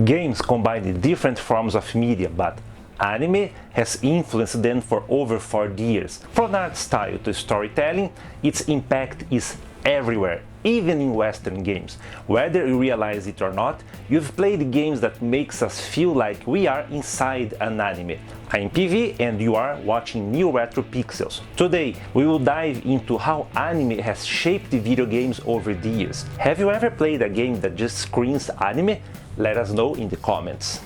Games combine different forms of media, but anime has influenced them for over 40 years. From art style to storytelling, its impact is everywhere, even in Western games. Whether you realize it or not, you've played games that makes us feel like we are inside an anime. I'm PV and you are watching NeoRetroPixels. Today, we will dive into how anime has shaped video games over the years. Have you ever played a game that just screams anime? Let us know in the comments.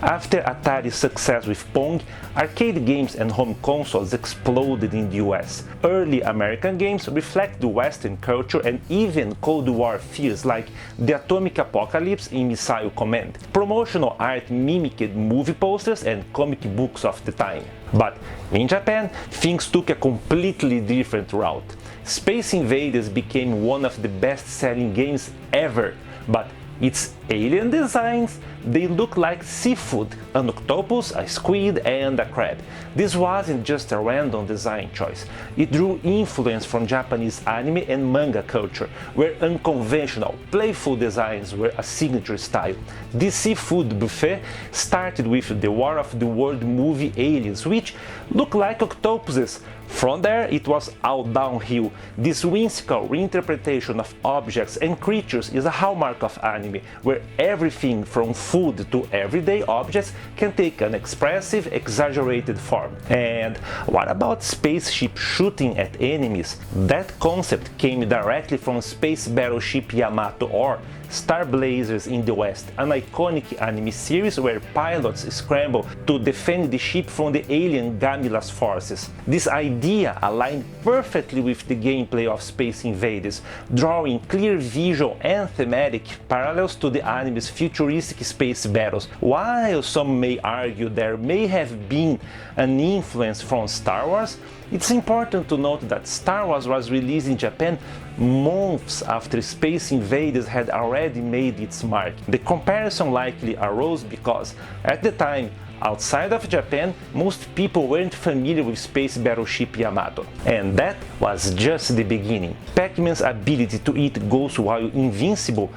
After Atari's success with Pong, arcade games and home consoles exploded in the US. Early American games reflect the Western culture and even Cold War fears like the atomic apocalypse in Missile Command. Promotional art mimicked movie posters and comic books of the time. But in Japan, things took a completely different route. Space Invaders became one of the best-selling games ever, but its alien designs, they look like seafood, an octopus, a squid and a crab. This wasn't just a random design choice. It drew influence from Japanese anime and manga culture, where unconventional, playful designs were a signature style. This seafood buffet started with the War of the World movie aliens, which look like octopuses. From there, it was all downhill. This whimsical reinterpretation of objects and creatures is a hallmark of anime, where everything from food to everyday objects can take an expressive, exaggerated form. And what about spaceship shooting at enemies? That concept came directly from space battleship Yamato or Star Blazers in the West, an iconic anime series where pilots scramble to defend the ship from the alien Gamila's forces. This idea aligned perfectly with the gameplay of Space Invaders, drawing clear visual and thematic parallels to the anime's futuristic space battles. While some may argue there may have been an influence from Star Wars, it's important to note that Star Wars was released in Japan months after Space Invaders had already made its mark. The comparison likely arose because, at the time, outside of Japan, most people weren't familiar with space battleship Yamato. And that was just the beginning. Pac-Man's ability to eat ghosts while invincible,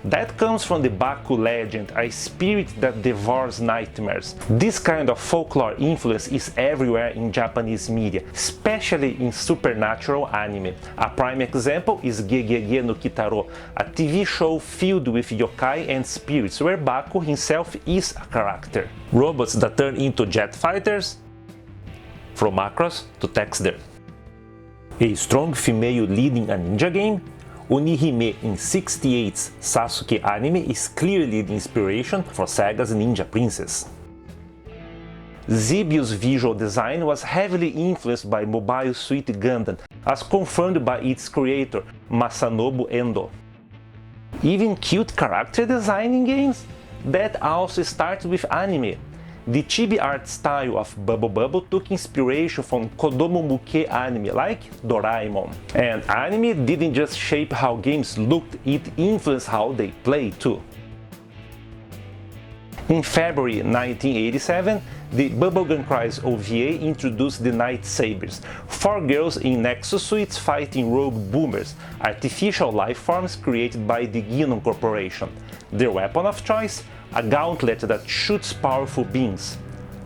that comes from the Baku legend, a spirit that devours nightmares. This kind of folklore influence is everywhere in Japanese media, especially in supernatural anime. A prime example is Gegege no Kitaro, a TV show filled with yokai and spirits where Baku himself is a character. Robots that turn into jet fighters? From Macross to Texter. A strong female leading a ninja game? Onihime in 68's Sasuke anime is clearly the inspiration for Sega's Ninja Princess. Zibiu's visual design was heavily influenced by Mobile Suit Gundam, as confirmed by its creator, Masanobu Endo. Even cute character design in games? That also started with anime. The chibi art style of Bubble Bubble took inspiration from Kodomo Muke anime like Doraemon. And anime didn't just shape how games looked, it influenced how they played too. In February 1987, the Bubblegum Crisis OVA introduced the Night Sabers, 4 girls in exosuits fighting rogue boomers, artificial life forms created by the Gundam Corporation. Their weapon of choice? A gauntlet that shoots powerful beams.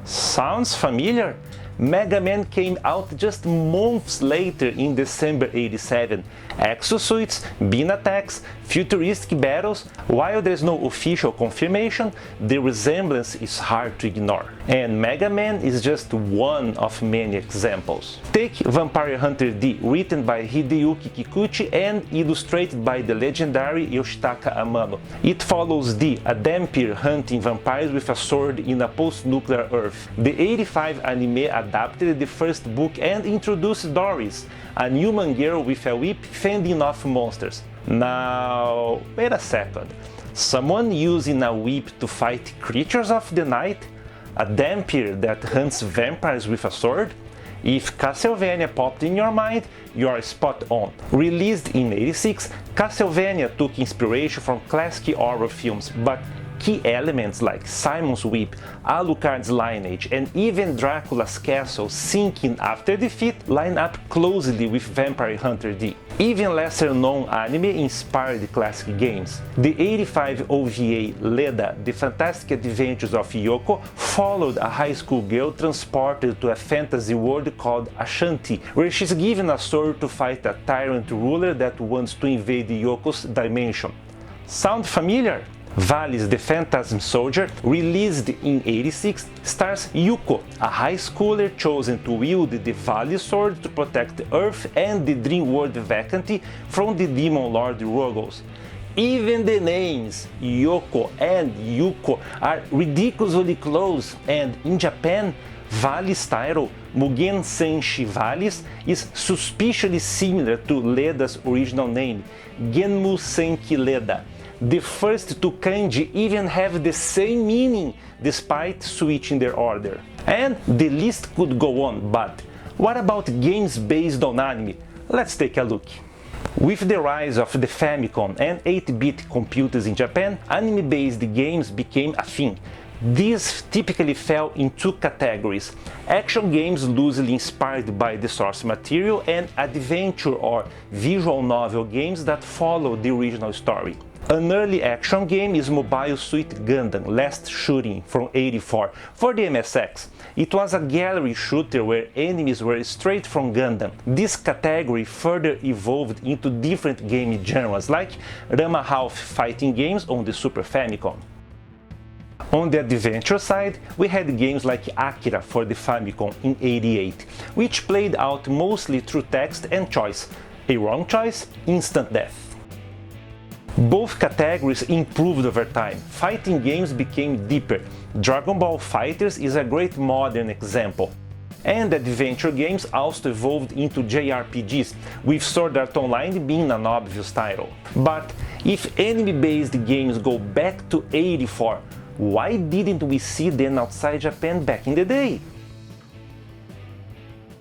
Sounds familiar? Mega Man came out just months later in December 87. Exosuits, beam attacks, futuristic battles. While there's no official confirmation, the resemblance is hard to ignore. And Mega Man is just one of many examples. Take Vampire Hunter D, written by Hideyuki Kikuchi and illustrated by the legendary Yoshitaka Amano. It follows D, a vampire hunting vampires with a sword in a post-nuclear Earth. The 85 anime adapted the first book and introduced Doris, a human girl with a whip fending off monsters. Now, wait a second. Someone using a whip to fight creatures of the night? A vampire that hunts vampires with a sword? If Castlevania popped in your mind, you are spot on. Released in '86, Castlevania took inspiration from classic horror films, but Key elements like Simon's Whip, Alucard's lineage, and even Dracula's castle sinking after defeat line up closely with Vampire Hunter D. Even lesser-known anime inspired classic games. The 85 OVA Leda, The Fantastic Adventures of Yoko, followed a high school girl transported to a fantasy world called Ashanti, where she's given a sword to fight a tyrant ruler that wants to invade Yoko's dimension. Sound familiar? Valis the Phantasm Soldier, released in '86, stars Yuko, a high schooler chosen to wield the Vali sword to protect Earth and the Dream World vacancy from the demon lord Ruggles. Even the names Yoko and Yuko are ridiculously close, and in Japan, Vali's title, Mugen Senshi Valis, is suspiciously similar to Leda's original name, Genmu Senki Leda. The first two kanji even have the same meaning, despite switching their order. And the list could go on, but what about games based on anime? Let's take a look. With the rise of the Famicom and 8-bit computers in Japan, anime-based games became a thing. These typically fell in two categories: action games loosely inspired by the source material, and adventure or visual novel games that follow the original story. An early action game is Mobile Suit Gundam Last Shooting from '84 for the MSX. It was a gallery shooter where enemies were straight from Gundam. This category further evolved into different game genres like Rama Half fighting games on the Super Famicom. On the adventure side, we had games like Akira for the Famicom in '88, which played out mostly through text and choice. A wrong choice, instant death. Both categories improved over time. Fighting games became deeper. Dragon Ball FighterZ is a great modern example. And adventure games also evolved into JRPGs, with Sword Art Online being an obvious title. But if anime-based games go back to '84, why didn't we see them outside Japan back in the day?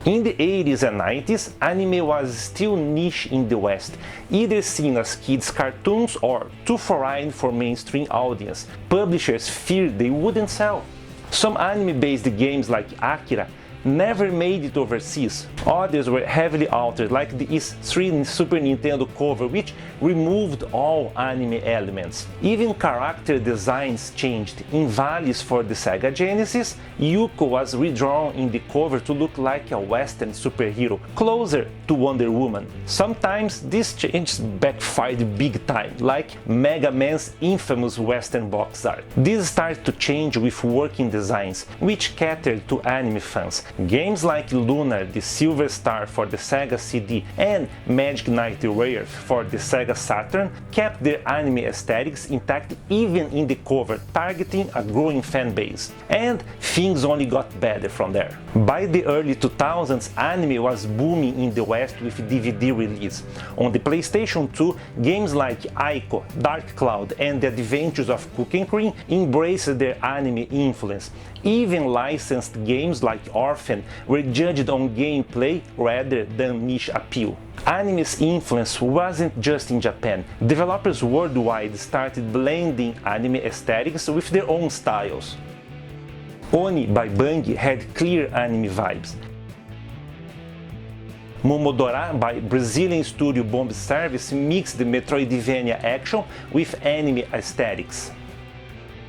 In the 80s and 90s, anime was still niche in the West, either seen as kids' cartoons or too foreign for mainstream audience. Publishers feared they wouldn't sell. Some anime-based games like Akira never made it overseas. Others were heavily altered, like the Is3 Super Nintendo cover, which removed all anime elements. Even character designs changed. In Valis for the Sega Genesis, Yuko was redrawn in the cover to look like a Western superhero, closer to Wonder Woman. Sometimes these changes backfired big time, like Mega Man's infamous Western box art. This started to change with working designs, which catered to anime fans. Games like Lunar, the Silver Star for the Sega CD, and Magic Knight Rare for the Sega Saturn kept their anime aesthetics intact even in the cover, targeting a growing fan base. And things only got better from there. By the early 2000s, anime was booming in the West with DVD release. On the PlayStation 2, games like Ico, Dark Cloud, and The Adventures of Cookie Cream embraced their anime influence. Even licensed games like Orphan were judged on gameplay rather than niche appeal. Anime's influence wasn't just in Japan. Developers worldwide started blending anime aesthetics with their own styles. Oni by Bungie had clear anime vibes. Momodora by Brazilian studio Bomb Service mixed Metroidvania action with anime aesthetics.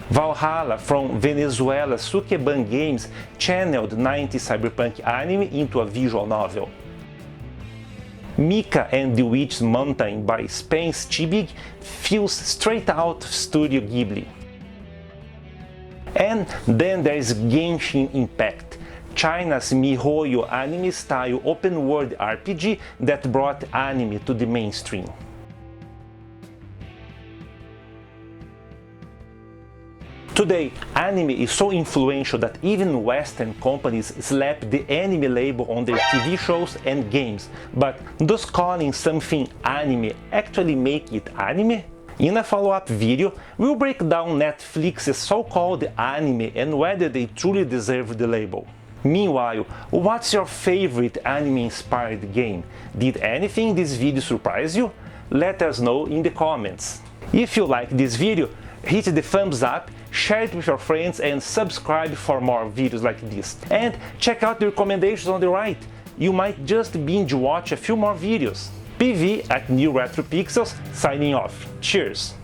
Valhalla from Venezuela's Sukeban Games channeled 90s cyberpunk anime into a visual novel. Mika and the Witch's Mountain by Spence Chibig feels straight out of Studio Ghibli. And then there is Genshin Impact, China's MiHoYo anime-style open-world RPG that brought anime to the mainstream. Today, anime is so influential that even Western companies slap the anime label on their TV shows and games. But does calling something anime actually make it anime? In a follow-up video, we'll break down Netflix's so-called anime and whether they truly deserve the label. Meanwhile, what's your favorite anime-inspired game? Did anything in this video surprise you? Let us know in the comments. If you like this video, hit the thumbs up, share it with your friends, and subscribe for more videos like this. And check out the recommendations on the right. You might just binge watch a few more videos. PV at NeoRetroPixels, signing off. Cheers!